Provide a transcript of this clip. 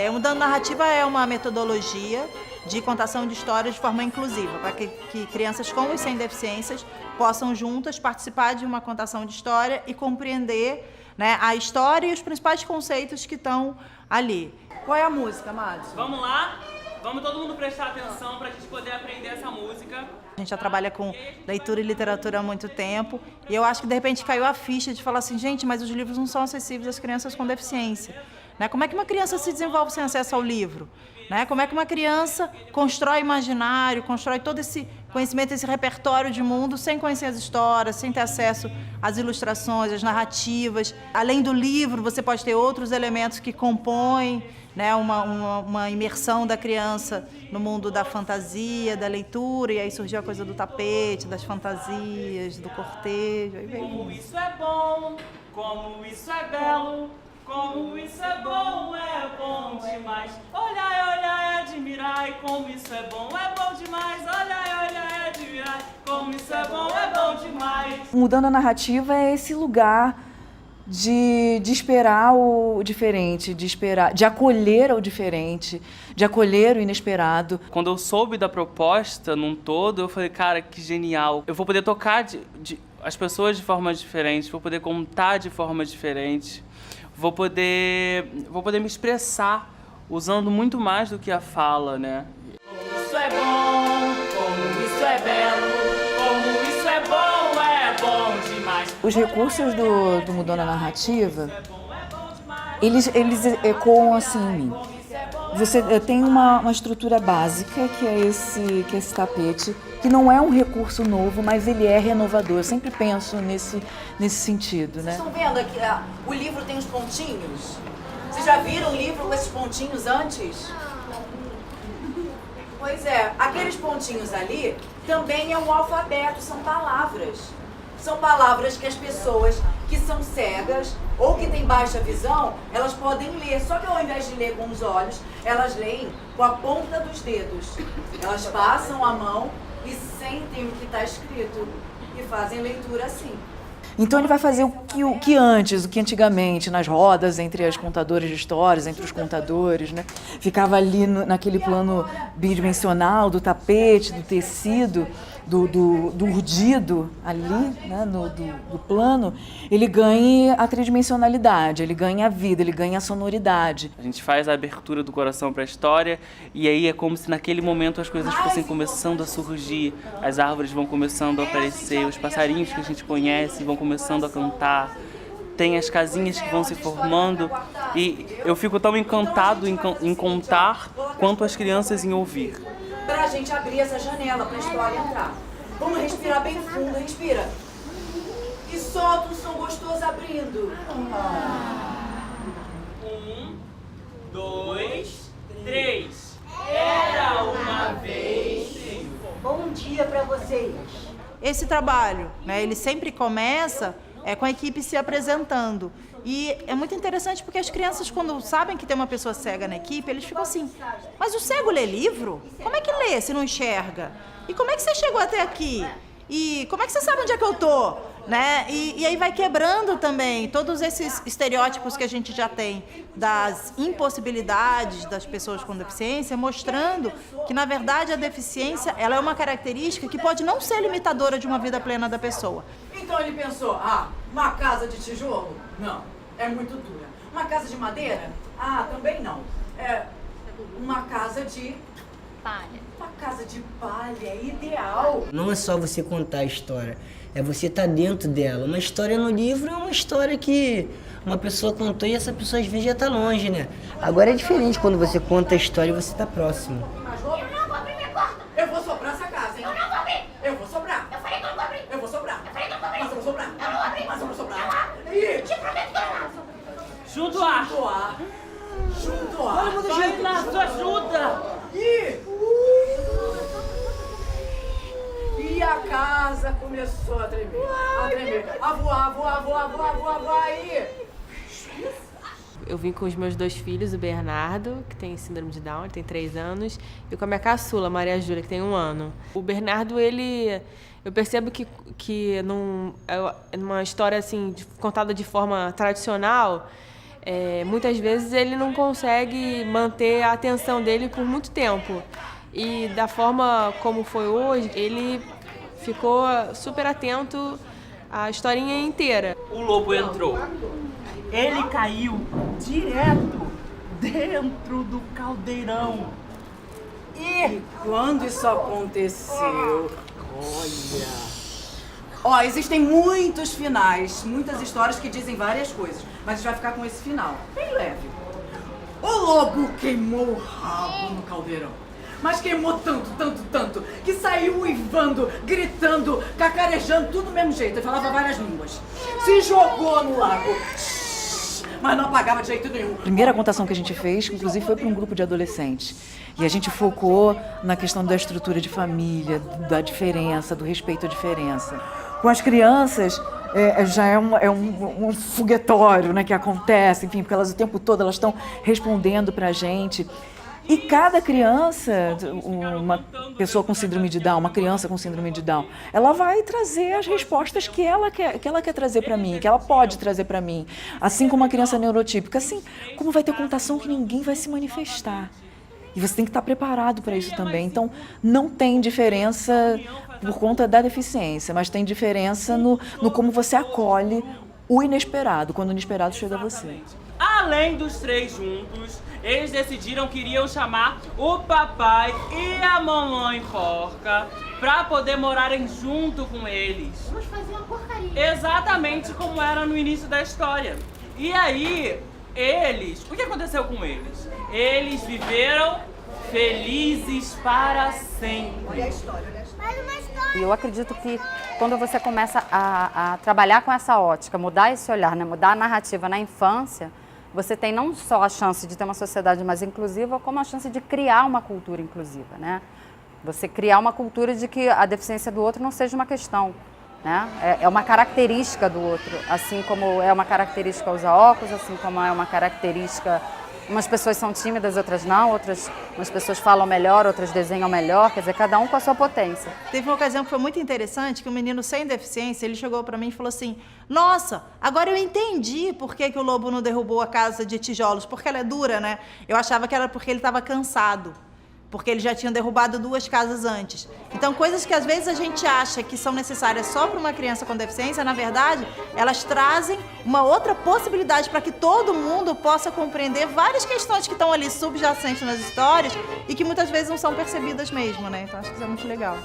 O Mudando Narrativa é uma metodologia de contação de histórias de forma inclusiva, para que crianças com e sem deficiências possam juntas participar de uma contação de história e compreender, né, a história e os principais conceitos que estão ali. Qual é a música, Madison? Vamos lá? Vamos todo mundo prestar atenção para a gente poder aprender essa música. A gente já trabalha com leitura e literatura há muito tempo e eu acho que de repente caiu a ficha de falar assim, gente, mas os livros não são acessíveis às crianças com deficiência. Né? Como é que uma criança se desenvolve sem acesso ao livro? Né? Como é que uma criança constrói imaginário, constrói todo esse conhecimento, esse repertório de mundo sem conhecer as histórias, sem ter acesso às ilustrações, às narrativas. Além do livro, você pode ter outros elementos que compõem, né, uma imersão da criança no mundo da fantasia, da leitura, e aí surgiu a coisa do tapete, das fantasias, do cortejo. Aí veio... Como isso é bom, como isso é belo, como isso é bom demais. Olhai, olhai, admirai, como isso é bom demais. Olhai, olhai, admirai, como isso é bom demais. Mudando a narrativa é esse lugar de esperar o diferente, de acolher o diferente, de acolher o inesperado. Quando eu soube da proposta num todo, eu falei, cara, que genial. Eu vou poder tocar as pessoas de forma diferente, vou poder contar de forma diferente, vou poder me expressar usando muito mais do que a fala, né? Como isso é bom, como isso é belo, como isso é bom demais. Os recursos do Mudando a Narrativa, eles ecoam assim em mim. Você tem uma estrutura básica, que é esse tapete, que não é um recurso novo, mas ele é renovador. Eu sempre penso nesse sentido, né? Vocês estão vendo aqui, o livro tem os pontinhos? Vocês já viram o livro com esses pontinhos antes? Pois é, aqueles pontinhos ali também é um alfabeto, são palavras. São palavras que as pessoas que são cegas ou que têm baixa visão, elas podem ler. Só que ao invés de ler com os olhos, elas leem com a ponta dos dedos. Elas passam a mão e sentem o que está escrito e fazem leitura assim. Então ele vai fazer o que antigamente, nas rodas entre as contadoras de histórias, entre os contadores, né? Ficava ali naquele plano bidimensional do tapete, do tecido, do urdido ali, né? do plano. Ele ganha a tridimensionalidade, ele ganha a vida, ele ganha a sonoridade. A gente faz a abertura do coração para a história e aí é como se naquele momento as coisas fossem começando a surgir, as árvores vão começando a aparecer, os passarinhos que a gente conhece vão começando a cantar, tem as casinhas que vão se formando e eu fico tão encantado em contar quanto as crianças em ouvir. Pra gente abrir essa janela pra história entrar. Vamos respirar bem fundo, respira. E solta um som gostoso abrindo. 1, 2, 3. Era uma vez. Bom dia pra vocês. Esse trabalho, né, ele sempre começa com a equipe se apresentando. E é muito interessante porque as crianças, quando sabem que tem uma pessoa cega na equipe, eles ficam assim, mas o cego lê livro? Como é que lê se não enxerga? E como é que você chegou até aqui? E como é que você sabe onde é que eu tô? Né? E aí vai quebrando também todos esses estereótipos que a gente já tem das impossibilidades das pessoas com deficiência, mostrando que, na verdade, a deficiência ela é uma característica que pode não ser limitadora de uma vida plena da pessoa. Então ele pensou, uma casa de tijolo? Não, é muito dura. Uma casa de madeira? Também não. Uma casa de... palha. Uma casa de palha é ideal. Não é só você contar a história, é você estar dentro dela. Uma história no livro é uma história que uma pessoa contou e essa pessoa às vezes já está longe, né? Agora é diferente quando você conta a história e você está próximo. Eu não vou abrir minha porta. Eu vou soprar essa casa, hein? Eu não vou abrir. Eu vou soprar. Eu falei que eu não vou abrir. Eu vou soprar. Eu falei que eu não vou abrir. Mas eu vou soprar. Eu não vou abrir. Mas eu vou soprar. Te prometo que eu não vou. Junto ar. Junto ar. Junto ar. Vai lá, sua ajuda. E a casa começou a tremer, a voar aí. Eu vim com os meus 2 filhos, o Bernardo, que tem síndrome de Down, ele tem 3 anos, e com a minha caçula, Maria Júlia, que tem 1 ano. O Bernardo, eu percebo que é uma história assim, contada de forma tradicional, muitas vezes ele não consegue manter a atenção dele por muito tempo. E da forma como foi hoje, ele ficou super atento à historinha inteira. O lobo entrou. Ele caiu direto dentro do caldeirão. E quando isso aconteceu? Ó, existem muitos finais, muitas histórias que dizem várias coisas, mas a gente vai ficar com esse final, bem leve. O lobo queimou o rabo no caldeirão, mas queimou tanto, que saiu uivando, gritando, cacarejando, tudo do mesmo jeito, ele falava várias línguas. Se jogou no lago, mas não apagava de jeito nenhum. A primeira contação que a gente fez, inclusive, foi para um grupo de adolescentes. E a gente focou na questão da estrutura de família, da diferença, do respeito à diferença. Com as crianças, já é um foguetório, né, que acontece, enfim, porque elas o tempo todo elas estão respondendo para a gente. E cada criança, uma pessoa com síndrome de Down, uma criança com síndrome de Down, ela vai trazer as respostas que ela quer trazer para mim, que ela pode trazer para mim. Assim como uma criança neurotípica, assim como vai ter contação que ninguém vai se manifestar. E você tem que estar preparado para isso também. Então, não tem diferença por conta da deficiência, mas tem diferença no como você acolhe o inesperado, quando o inesperado chega a você. Além dos três juntos, eles decidiram que iriam chamar o papai e a mamãe porca pra poder morarem junto com eles. Vamos fazer uma porcaria. Exatamente como era no início da história. E aí, o que aconteceu com eles? Eles viveram felizes para sempre. Olha a história. Mais uma história. Eu acredito que quando você começa a trabalhar com essa ótica, mudar esse olhar, né, mudar a narrativa na infância, você tem não só a chance de ter uma sociedade mais inclusiva, como a chance de criar uma cultura inclusiva, né? Você criar uma cultura de que a deficiência do outro não seja uma questão, né? É uma característica do outro, assim como é uma característica usar óculos, assim como é uma característica... Umas pessoas são tímidas, outras não, umas pessoas falam melhor, outras desenham melhor, quer dizer, cada um com a sua potência. Teve uma ocasião que foi muito interessante, que um menino sem deficiência, ele chegou para mim e falou assim, nossa, agora eu entendi por que o lobo não derrubou a casa de tijolos, porque ela é dura, né? Eu achava que era porque ele estava cansado, porque ele já tinha derrubado 2 casas antes. Então, coisas que às vezes a gente acha que são necessárias só para uma criança com deficiência, na verdade, elas trazem uma outra possibilidade para que todo mundo possa compreender várias questões que estão ali subjacentes nas histórias e que muitas vezes não são percebidas mesmo, né? Então, acho que isso é muito legal.